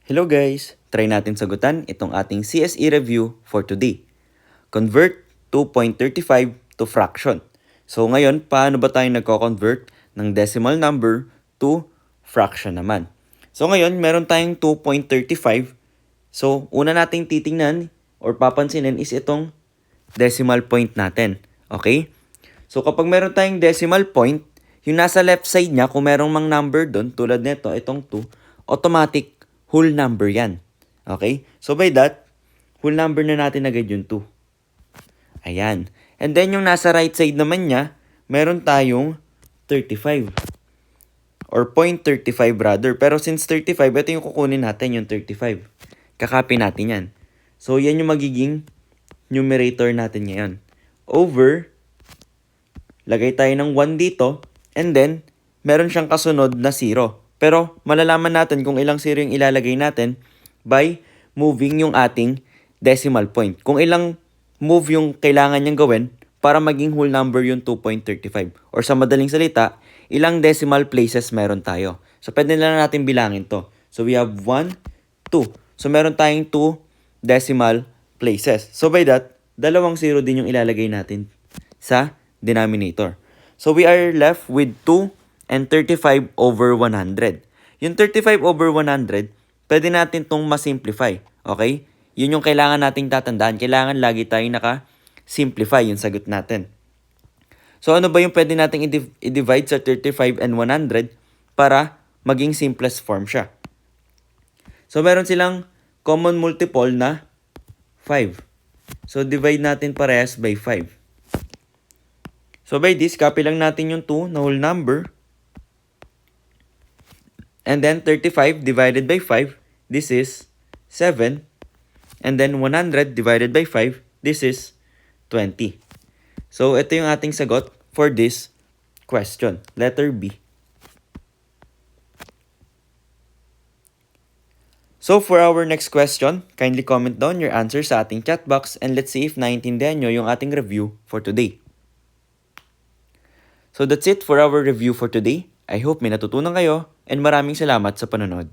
Hello guys! Try natin sagutan itong ating CSE review for today. Convert 2.35 to fraction. So ngayon, paano ba tayo nagko-convert ng decimal number to fraction naman? So ngayon, meron tayong 2.35. So una nating titingnan or papansinin is itong decimal point natin. Okay? So kapag meron tayong decimal point, yung nasa left side niya, kung merong mang number doon, tulad nito, itong 2, automatic whole number yan. Okay? So by that, whole number na natin agad yung 2. Ayan. And then yung nasa right side naman niya, meron tayong 35. Or 0.35 rather. Pero since 35, ito yung kukunin natin, yung 35. Kakopy natin yan. So yan yung magiging numerator natin ngayon. Over, lagay tayo ng 1 dito, and then, meron siyang kasunod na 0. Pero, malalaman natin kung ilang 0 yung ilalagay natin by moving yung ating decimal point. Kung ilang move yung kailangan niyang gawin para maging whole number yung 2.35. Or sa madaling salita, ilang decimal places meron tayo. So, pwede na natin bilangin to. So, we have 1, 2. So, meron tayong 2 decimal places. So, by that, dalawang 0 din yung ilalagay natin sa denominator. So, we are left with 2 and 35 over 100. Yung 35 over 100, pwede natin itong masimplify. Okay? Yun yung kailangan nating tatandaan. Kailangan lagi tayong naka-simplify yung sagot natin. So, ano ba yung pwede nating i-divide sa 35 and 100 para maging simplest form siya? So, meron silang common multiple na 5. So, divide natin parehas by 5. So, by this, copy lang natin yung 2 na whole number. And then, 35 divided by 5, this is 7. And then, 100 divided by 5, this is 20. So, ito yung ating sagot for this question. Letter B. So, for our next question, kindly comment down your answer sa ating chat box and let's see if naintindihan nyo yung ating review for today. So, that's it for our review for today. I hope may natutunan kayo and maraming salamat sa panonood.